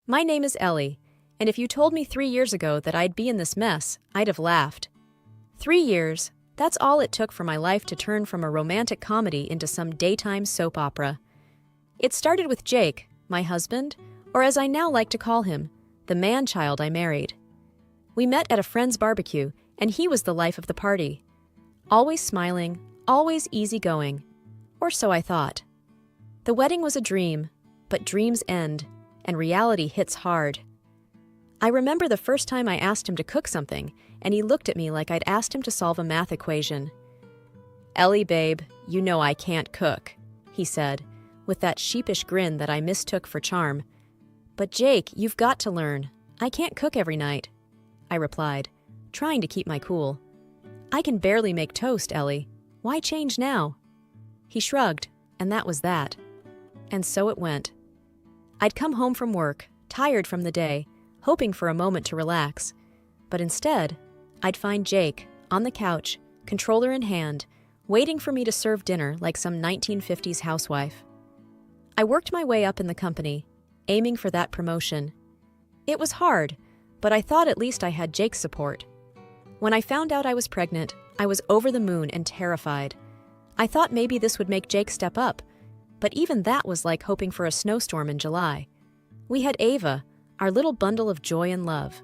My name is Ellie, and if you told me 3 years ago that I'd be in this mess, I'd have laughed. 3 years, that's all it took for my life to turn from a romantic comedy into some daytime soap opera. It started with Jake, my husband, or as I now like to call him, the man-child I married. We met at a friend's barbecue, and he was the life of the party. Always smiling, always easygoing. Or so I thought. The wedding was a dream, but dreams end, and reality hits hard. I remember the first time I asked him to cook something, and he looked at me like I'd asked him to solve a math equation. "Ellie, babe, you know I can't cook," he said, with that sheepish grin that I mistook for charm. "But Jake, you've got to learn. I can't cook every night," I replied, trying to keep my cool. "I can barely make toast, Ellie. Why change now?" He shrugged, and that was that. And so it went. I'd come home from work, tired from the day, hoping for a moment to relax. But instead, I'd find Jake, on the couch, controller in hand, waiting for me to serve dinner like some 1950s housewife. I worked my way up in the company, aiming for that promotion. It was hard, but I thought at least I had Jake's support. When I found out I was pregnant, I was over the moon and terrified. I thought maybe this would make Jake step up, but even that was like hoping for a snowstorm in July. We had Ava, our little bundle of joy and love.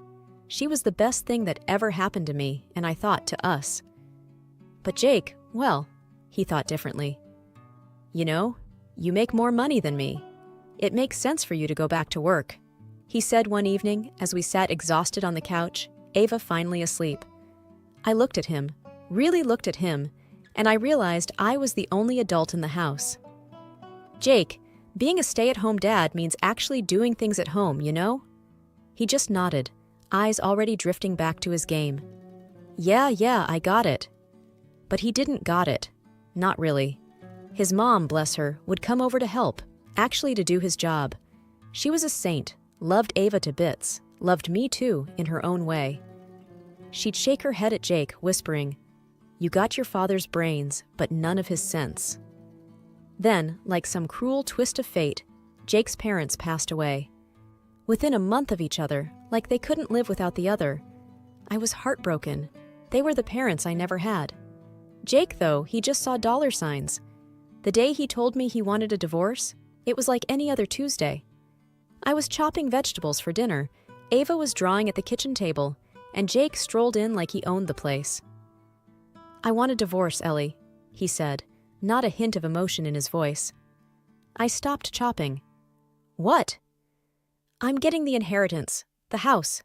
She was the best thing that ever happened to me, and I thought to us. But Jake, well, he thought differently. "You know, you make more money than me. It makes sense for you to go back to work," he said one evening as we sat exhausted on the couch, Ava finally asleep. I looked at him, really looked at him, and I realized I was the only adult in the house. "Jake, being a stay-at-home dad means actually doing things at home, you know?" He just nodded, eyes already drifting back to his game. Yeah, I got it." But he didn't got it. Not really. His mom, bless her, would come over to help, actually to do his job. She was a saint, loved Ava to bits, loved me too, in her own way. She'd shake her head at Jake, whispering, "You got your father's brains, but none of his sense." Then, like some cruel twist of fate, Jake's parents passed away. Within a month of each other, like they couldn't live without the other. I was heartbroken. They were the parents I never had. Jake, though, he just saw dollar signs. The day he told me he wanted a divorce, it was like any other Tuesday. I was chopping vegetables for dinner, Ava was drawing at the kitchen table, and Jake strolled in like he owned the place. "I want a divorce, Ellie," he said, not a hint of emotion in his voice. I stopped chopping. "What?" "I'm getting the inheritance, the house.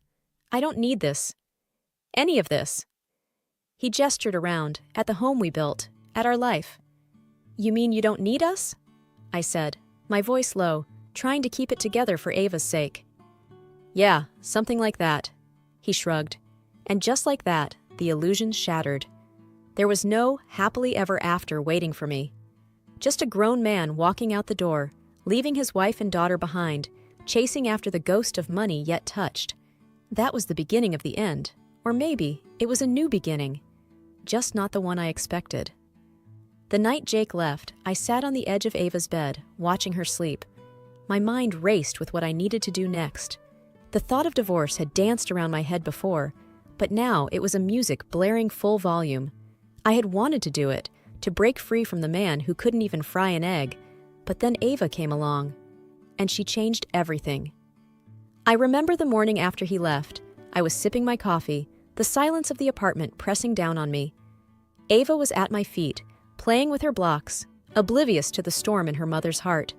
I don't need this. Any of this." He gestured around, at the home we built, at our life. "You mean you don't need us?" I said, my voice low, trying to keep it together for Ava's sake. "Yeah, something like that," he shrugged. And just like that, the illusion shattered. There was no happily ever after waiting for me. Just a grown man walking out the door, leaving his wife and daughter behind, chasing after the ghost of money yet touched. That was the beginning of the end, or maybe it was a new beginning, just not the one I expected. The night Jake left, I sat on the edge of Ava's bed, watching her sleep. My mind raced with what I needed to do next. The thought of divorce had danced around my head before, but now it was a music blaring full volume. I had wanted to do it, to break free from the man who couldn't even fry an egg, but then Ava came along, and she changed everything. I remember the morning after he left. I was sipping my coffee, the silence of the apartment pressing down on me. Ava was at my feet, playing with her blocks, oblivious to the storm in her mother's heart.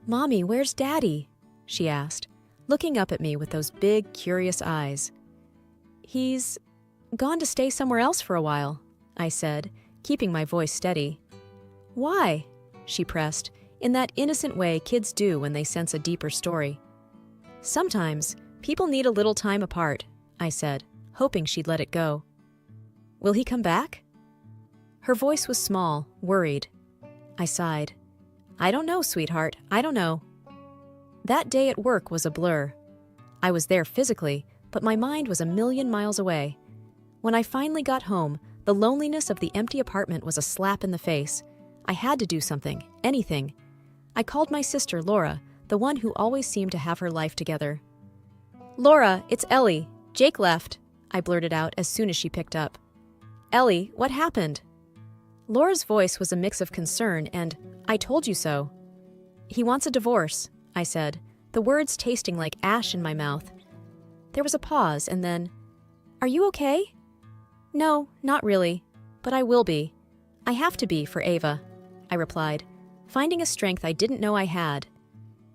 "Mommy, where's Daddy?" she asked, looking up at me with those big, curious eyes. "He's gone to stay somewhere else for a while," I said, keeping my voice steady. "Why?" she pressed, in that innocent way kids do when they sense a deeper story. "Sometimes people need a little time apart," I said, hoping she'd let it go. "Will he come back?" Her voice was small, worried. I sighed. "I don't know, sweetheart, I don't know." That day at work was a blur. I was there physically, but my mind was a million miles away. When I finally got home, the loneliness of the empty apartment was a slap in the face. I had to do something, anything. I called my sister, Laura, the one who always seemed to have her life together. Laura, it's Ellie. Jake left, I blurted out as soon as she picked up. Ellie, what happened? Laura's voice was a mix of concern and, I told you so. He wants a divorce, I said, the words tasting like ash in my mouth. There was a pause and then, Are you okay? No, not really, but I will be. I have to be for Ava, I replied, finding a strength I didn't know I had.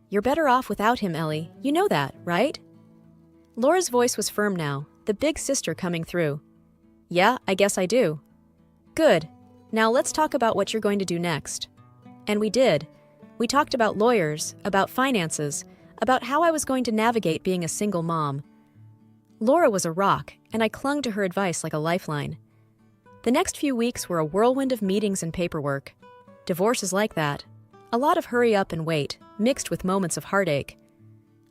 You're better off without him, Ellie. You know that, right? Laura's voice was firm now, the big sister coming through. Yeah, I guess I do. Good. Now let's talk about what you're going to do next. And we did. We talked about lawyers, about finances, about how I was going to navigate being a single mom. Laura was a rock, and I clung to her advice like a lifeline. The next few weeks were a whirlwind of meetings and paperwork. Divorce is like that. A lot of hurry up and wait, mixed with moments of heartache.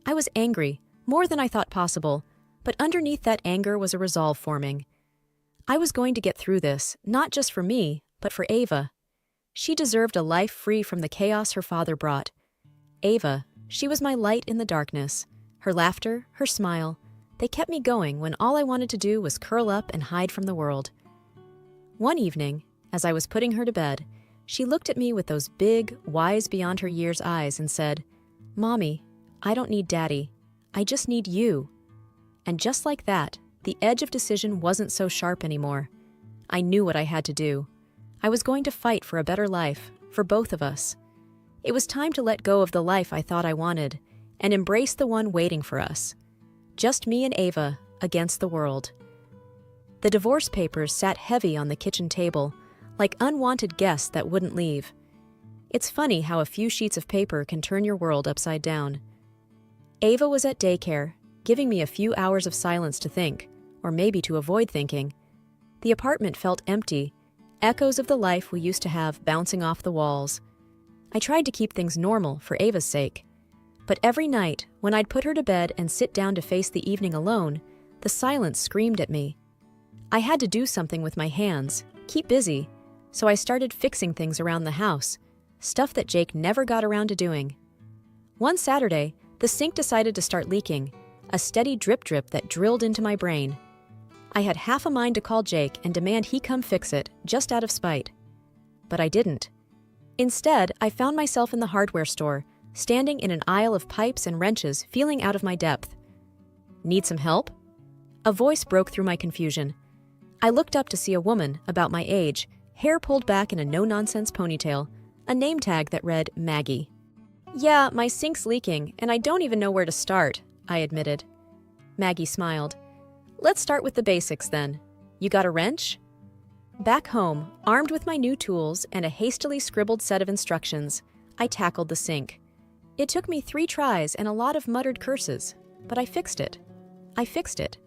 I was angry, more than I thought possible, but underneath that anger was a resolve forming. I was going to get through this, not just for me, but for Ava. She deserved a life free from the chaos her father brought. Ava, she was my light in the darkness. Her laughter, her smile, they kept me going when all I wanted to do was curl up and hide from the world. One evening, as I was putting her to bed, she looked at me with those big, wise beyond her years eyes and said, Mommy, I don't need Daddy. I just need you. And just like that, the edge of decision wasn't so sharp anymore. I knew what I had to do. I was going to fight for a better life, for both of us. It was time to let go of the life I thought I wanted and embrace the one waiting for us. Just me and Ava against the world. The divorce papers sat heavy on the kitchen table, like unwanted guests that wouldn't leave. It's funny how a few sheets of paper can turn your world upside down. Ava was at daycare, giving me a few hours of silence to think, or maybe to avoid thinking. The apartment felt empty, echoes of the life we used to have bouncing off the walls. I tried to keep things normal for Ava's sake. But every night, when I'd put her to bed and sit down to face the evening alone, the silence screamed at me. I had to do something with my hands, keep busy, so I started fixing things around the house, stuff that Jake never got around to doing. One Saturday, the sink decided to start leaking, a steady drip-drip that drilled into my brain. I had half a mind to call Jake and demand he come fix it, just out of spite. But I didn't. Instead, I found myself in the hardware store, standing in an aisle of pipes and wrenches, feeling out of my depth. Need some help? A voice broke through my confusion. I looked up to see a woman, about my age, hair pulled back in a no-nonsense ponytail, a name tag that read Maggie. Yeah, my sink's leaking, and I don't even know where to start, I admitted. Maggie smiled. Let's start with the basics then. You got a wrench? Back home, armed with my new tools and a hastily scribbled set of instructions, I tackled the sink. It took me 3 tries and a lot of muttered curses, but I fixed it.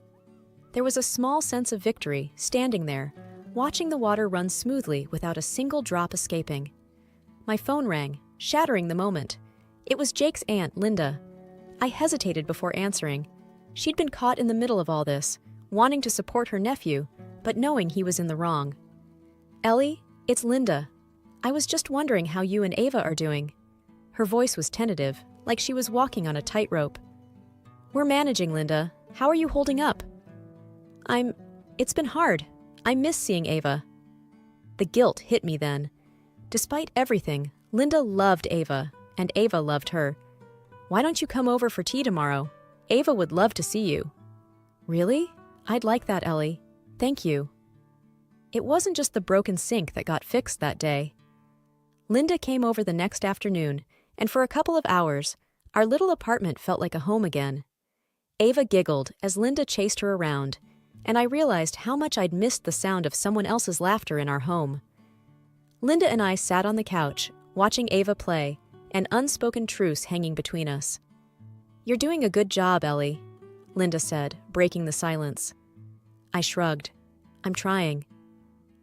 There was a small sense of victory, standing there, watching the water run smoothly without a single drop escaping. My phone rang, shattering the moment. It was Jake's aunt, Linda. I hesitated before answering. She'd been caught in the middle of all this, wanting to support her nephew, but knowing he was in the wrong. Ellie, it's Linda. I was just wondering how you and Ava are doing. Her voice was tentative, like she was walking on a tightrope. We're managing, Linda. How are you holding up? It's been hard. I miss seeing Ava. The guilt hit me then. Despite everything, Linda loved Ava, and Ava loved her. Why don't you come over for tea tomorrow? Ava would love to see you. Really? I'd like that, Ellie. Thank you. It wasn't just the broken sink that got fixed that day. Linda came over the next afternoon, and for a couple of hours, our little apartment felt like a home again. Ava giggled as Linda chased her around, and I realized how much I'd missed the sound of someone else's laughter in our home. Linda and I sat on the couch, watching Ava play, an unspoken truce hanging between us. You're doing a good job, Ellie, Linda said, breaking the silence. I shrugged. I'm trying.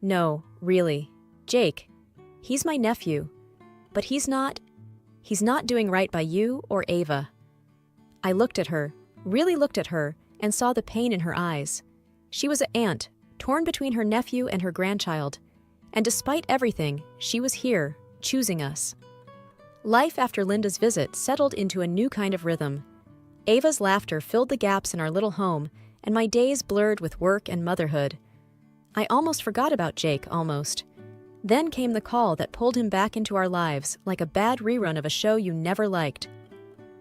No, really. Jake, he's my nephew, but he's not doing right by you or Ava. I looked at her, really looked at her, and saw the pain in her eyes. She was an aunt, torn between her nephew and her grandchild, and despite everything, she was here, choosing us. Life after Linda's visit settled into a new kind of rhythm. Ava's laughter filled the gaps in our little home, and my days blurred with work and motherhood. I almost forgot about Jake, almost. Then came the call that pulled him back into our lives like a bad rerun of a show you never liked.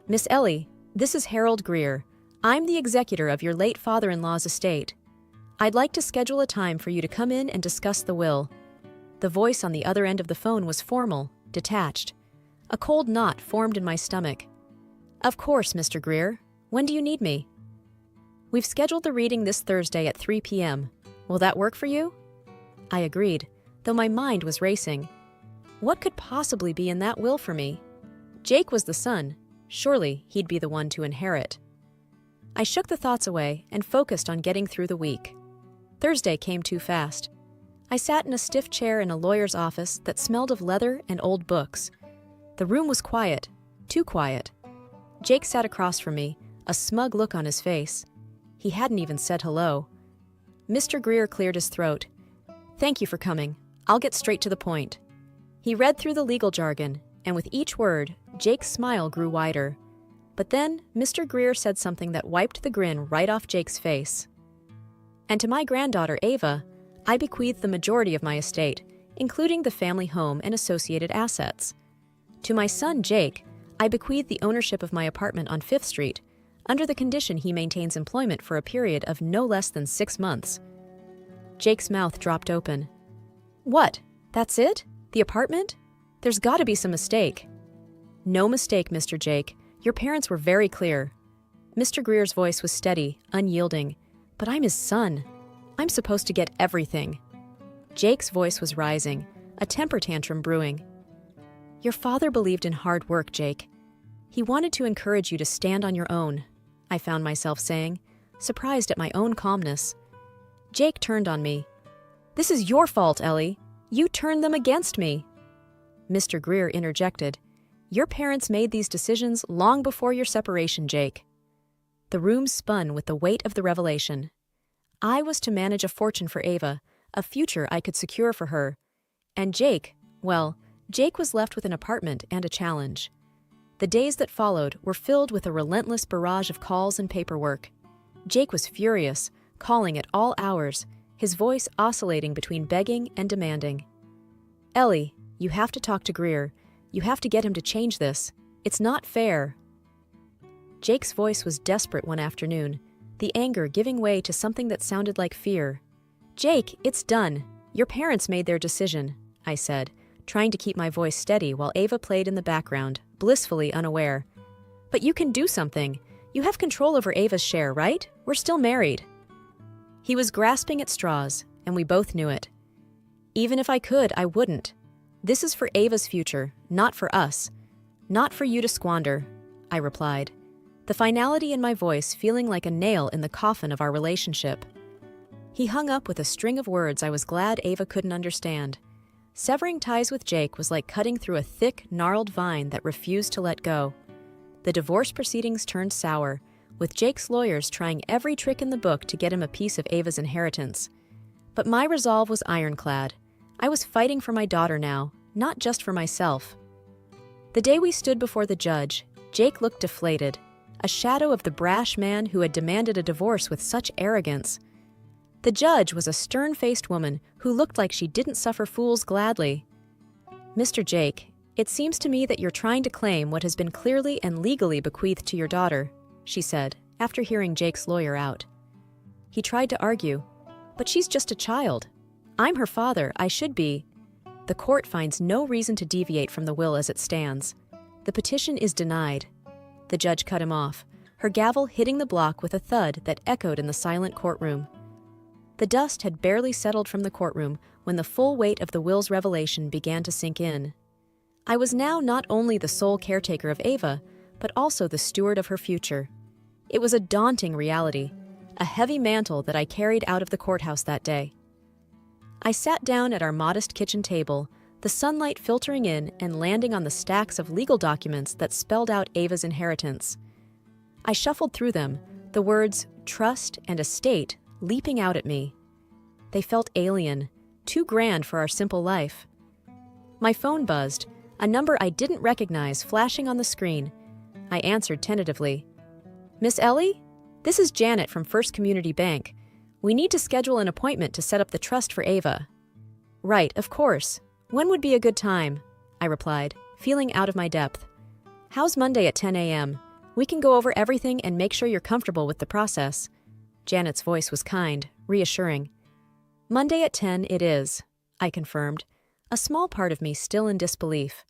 "Miss Ellie, this is Harold Greer. I'm the executor of your late father-in-law's estate. I'd like to schedule a time for you to come in and discuss the will." The voice on the other end of the phone was formal, detached. A cold knot formed in my stomach. "Of course, Mr. Greer. When do you need me?" "We've scheduled the reading this Thursday at 3 p.m. Will that work for you?" I agreed, though my mind was racing. What could possibly be in that will for me? Jake was the son. Surely he'd be the one to inherit. I shook the thoughts away and focused on getting through the week. Thursday came too fast. I sat in a stiff chair in a lawyer's office that smelled of leather and old books. The room was quiet, too quiet. Jake sat across from me, a smug look on his face. He hadn't even said hello. Mr. Greer cleared his throat. "Thank you for coming. I'll get straight to the point." He read through the legal jargon, and with each word, Jake's smile grew wider. But then, Mr. Greer said something that wiped the grin right off Jake's face. "And to my granddaughter, Ava, I bequeath the majority of my estate, including the family home and associated assets. To my son, Jake, I bequeath the ownership of my apartment on 5th Street, under the condition he maintains employment for a period of no less than 6 months." Jake's mouth dropped open. "What? That's it? The apartment? There's got to be some mistake." "No mistake, Mr. Jake. Your parents were very clear." Mr. Greer's voice was steady, unyielding. "But I'm his son. I'm supposed to get everything." Jake's voice was rising, a temper tantrum brewing. "Your father believed in hard work, Jake. He wanted to encourage you to stand on your own," I found myself saying, surprised at my own calmness. Jake turned on me. "This is your fault, Ellie. You turned them against me." Mr. Greer interjected. "Your parents made these decisions long before your separation, Jake." The room spun with the weight of the revelation. I was to manage a fortune for Ava, a future I could secure for her. And Jake, well, Jake was left with an apartment and a challenge. The days that followed were filled with a relentless barrage of calls and paperwork. Jake was furious, calling at all hours, his voice oscillating between begging and demanding. "Ellie, you have to talk to Greer. You have to get him to change this. It's not fair." Jake's voice was desperate one afternoon, the anger giving way to something that sounded like fear. "Jake, it's done. Your parents made their decision," I said, trying to keep my voice steady while Ava played in the background, blissfully unaware. "But you can do something. You have control over Ava's share, right? We're still married." He was grasping at straws, and we both knew it. "Even if I could, I wouldn't. This is for Ava's future, not for us. Not for you to squander," I replied, the finality in my voice feeling like a nail in the coffin of our relationship. He hung up with a string of words I was glad Ava couldn't understand. Severing ties with Jake was like cutting through a thick, gnarled vine that refused to let go. The divorce proceedings turned sour, with Jake's lawyers trying every trick in the book to get him a piece of Ava's inheritance. But my resolve was ironclad. I was fighting for my daughter now, not just for myself. The day we stood before the judge, Jake looked deflated, a shadow of the brash man who had demanded a divorce with such arrogance. The judge was a stern-faced woman who looked like she didn't suffer fools gladly. "Mr. Jake, it seems to me that you're trying to claim what has been clearly and legally bequeathed to your daughter," she said, after hearing Jake's lawyer out. He tried to argue, "But she's just a child. I'm her father, I should be." "The court finds no reason to deviate from the will as it stands. The petition is denied." The judge cut him off, her gavel hitting the block with a thud that echoed in the silent courtroom. The dust had barely settled from the courtroom when the full weight of the will's revelation began to sink in. I was now not only the sole caretaker of Ava, but also the steward of her future. It was a daunting reality, a heavy mantle that I carried out of the courthouse that day. I sat down at our modest kitchen table, the sunlight filtering in and landing on the stacks of legal documents that spelled out Ava's inheritance. I shuffled through them, the words trust and estate leaping out at me. They felt alien, too grand for our simple life. My phone buzzed, a number I didn't recognize flashing on the screen. I answered tentatively. Miss Ellie? This is Janet from First Community Bank. We need to schedule an appointment to set up the trust for Ava. Right, of course. When would be a good time? I replied, feeling out of my depth. How's Monday at 10 a.m.? We can go over everything and make sure you're comfortable with the process. Janet's voice was kind, reassuring. Monday at 10 it is, I confirmed, a small part of me still in disbelief.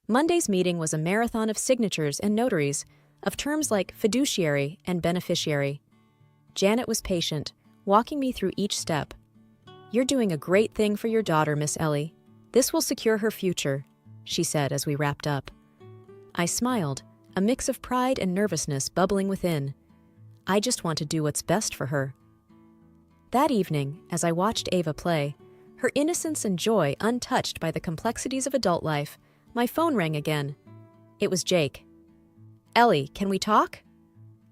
Monday's meeting was a marathon of signatures and notaries, of terms like fiduciary and beneficiary. Janet was patient, walking me through each step. You're doing a great thing for your daughter, Miss Ellie. This will secure her future, she said as we wrapped up. I smiled, a mix of pride and nervousness bubbling within. I just want to do what's best for her. That evening, as I watched Ava play, her innocence and joy untouched by the complexities of adult life, my phone rang again. It was Jake. Ellie, can we talk?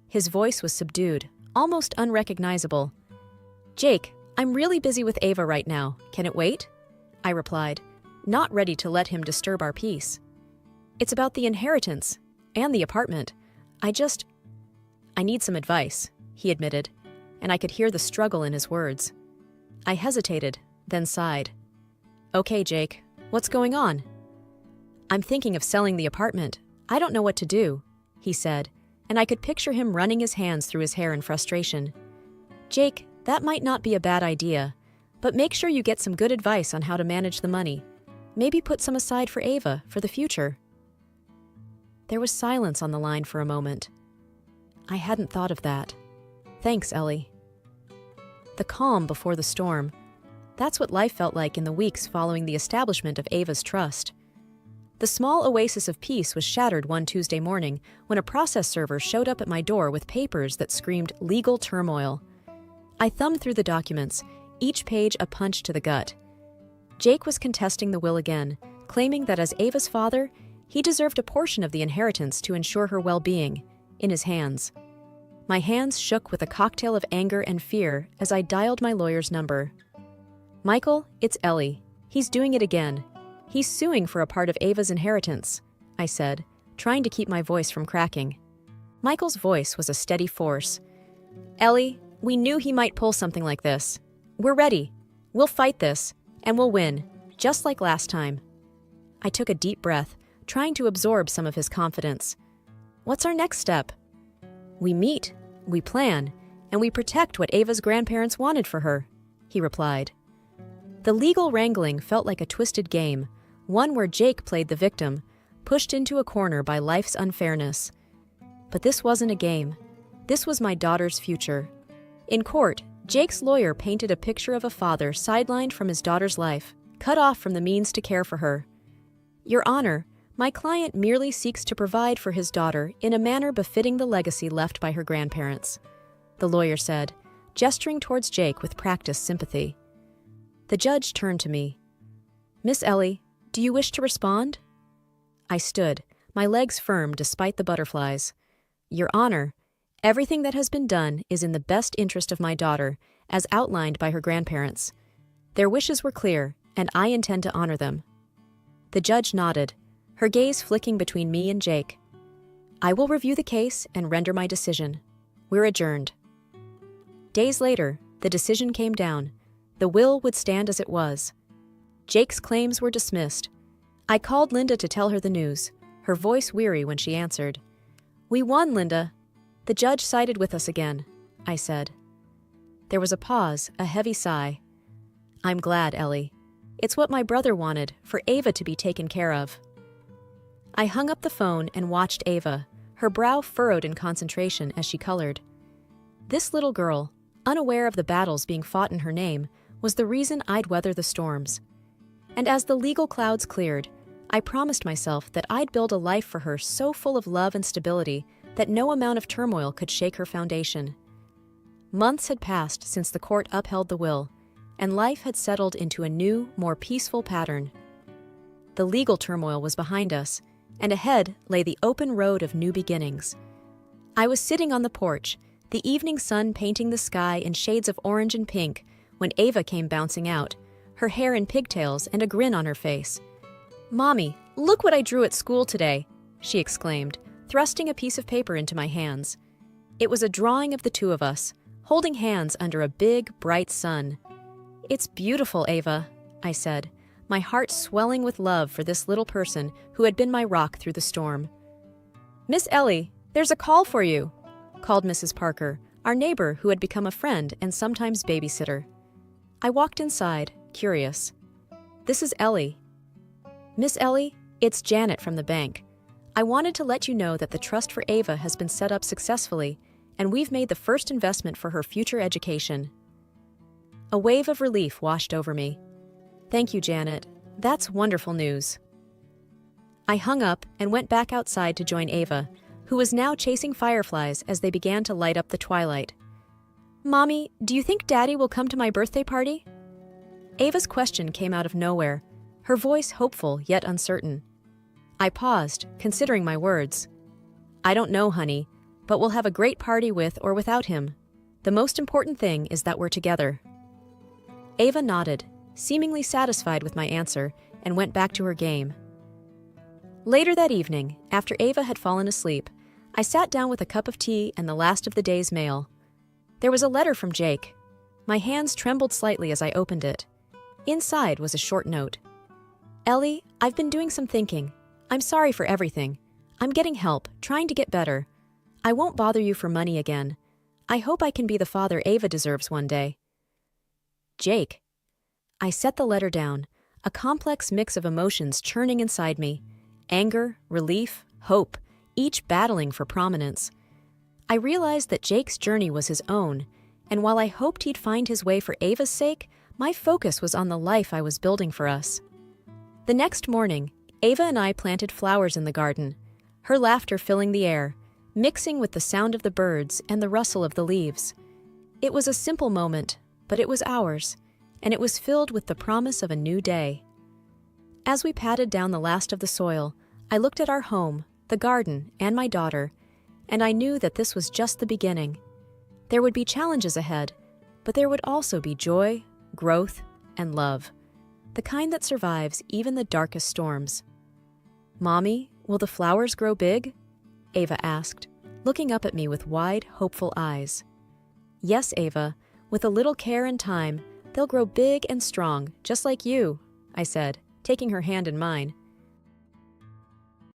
His voice was subdued, almost unrecognizable. Jake, I'm really busy with Ava right now. Can it wait? I replied, not ready to let him disturb our peace. It's about the inheritance and the apartment. I need some advice, he admitted, and I could hear the struggle in his words. I hesitated, then sighed. Okay, Jake, what's going on? I'm thinking of selling the apartment. I don't know what to do, he said, and I could picture him running his hands through his hair in frustration. Jake, that might not be a bad idea, but make sure you get some good advice on how to manage the money. Maybe put some aside for Ava for the future. There was silence on the line for a moment. I hadn't thought of that. Thanks, Ellie. The calm before the storm. That's what life felt like in the weeks following the establishment of Ava's trust. The small oasis of peace was shattered one Tuesday morning when a process server showed up at my door with papers that screamed legal turmoil. I thumbed through the documents, each page a punch to the gut. Jake was contesting the will again, claiming that as Ava's father, he deserved a portion of the inheritance to ensure her well-being, in his hands. My hands shook with a cocktail of anger and fear as I dialed my lawyer's number. Michael, it's Ellie. He's doing it again. He's suing for a part of Ava's inheritance, I said, trying to keep my voice from cracking. Michael's voice was a steady force. Ellie, we knew he might pull something like this. We're ready. We'll fight this, and we'll win, just like last time. I took a deep breath, trying to absorb some of his confidence. What's our next step? We meet, we plan, and we protect what Ava's grandparents wanted for her, he replied. The legal wrangling felt like a twisted game, one where Jake played the victim, pushed into a corner by life's unfairness. But this wasn't a game. This was my daughter's future. In court, Jake's lawyer painted a picture of a father sidelined from his daughter's life, cut off from the means to care for her. Your Honor, my client merely seeks to provide for his daughter in a manner befitting the legacy left by her grandparents, the lawyer said, gesturing towards Jake with practiced sympathy. The judge turned to me. Miss Ellie, do you wish to respond? I stood, my legs firm despite the butterflies. Your Honor, everything that has been done is in the best interest of my daughter, as outlined by her grandparents. Their wishes were clear, and I intend to honor them. The judge nodded, her gaze flicking between me and Jake. I will review the case and render my decision. We're adjourned. Days later, the decision came down. The will would stand as it was. Jake's claims were dismissed. I called Linda to tell her the news, her voice weary when she answered. We won, Linda. The judge sided with us again, I said. There was a pause, a heavy sigh. I'm glad, Ellie. It's what my brother wanted, for Ava to be taken care of. I hung up the phone and watched Ava, her brow furrowed in concentration as she colored. This little girl, unaware of the battles being fought in her name, was the reason I'd weather the storms. And as the legal clouds cleared, I promised myself that I'd build a life for her so full of love and stability that no amount of turmoil could shake her foundation. Months had passed since the court upheld the will, and life had settled into a new, more peaceful pattern. The legal turmoil was behind us, and ahead lay the open road of new beginnings. I was sitting on the porch, the evening sun painting the sky in shades of orange and pink, when Ava came bouncing out, her hair in pigtails and a grin on her face. Mommy, look what I drew at school today, she exclaimed, thrusting a piece of paper into my hands. It was a drawing of the two of us, holding hands under a big, bright sun. "It's beautiful, Ava," I said, my heart swelling with love for this little person who had been my rock through the storm. "Miss Ellie, there's a call for you," called Mrs. Parker, our neighbor who had become a friend and sometimes babysitter. I walked inside, curious. "This is Ellie." "Miss Ellie, it's Janet from the bank. I wanted to let you know that the trust for Ava has been set up successfully, and we've made the first investment for her future education." A wave of relief washed over me. "Thank you, Janet. That's wonderful news." I hung up and went back outside to join Ava, who was now chasing fireflies as they began to light up the twilight. "Mommy, do you think Daddy will come to my birthday party?" Ava's question came out of nowhere, her voice hopeful yet uncertain. I paused, considering my words. "I don't know, honey, but we'll have a great party with or without him. The most important thing is that we're together." Ava nodded, seemingly satisfied with my answer, and went back to her game. Later that evening, after Ava had fallen asleep, I sat down with a cup of tea and the last of the day's mail. There was a letter from Jake. My hands trembled slightly as I opened it. Inside was a short note. "Ellie, I've been doing some thinking. I'm sorry for everything. I'm getting help, trying to get better. I won't bother you for money again. I hope I can be the father Ava deserves one day. Jake." I set the letter down, a complex mix of emotions churning inside me. Anger, relief, hope, each battling for prominence. I realized that Jake's journey was his own, and while I hoped he'd find his way for Ava's sake, my focus was on the life I was building for us. The next morning, Ava and I planted flowers in the garden, her laughter filling the air, mixing with the sound of the birds and the rustle of the leaves. It was a simple moment, but it was ours, and it was filled with the promise of a new day. As we patted down the last of the soil, I looked at our home, the garden, and my daughter, and I knew that this was just the beginning. There would be challenges ahead, but there would also be joy, growth, and love, the kind that survives even the darkest storms. "Mommy, will the flowers grow big?" Ava asked, looking up at me with wide, hopeful eyes. "Yes, Ava, with a little care and time, they'll grow big and strong, just like you," I said, taking her hand in mine.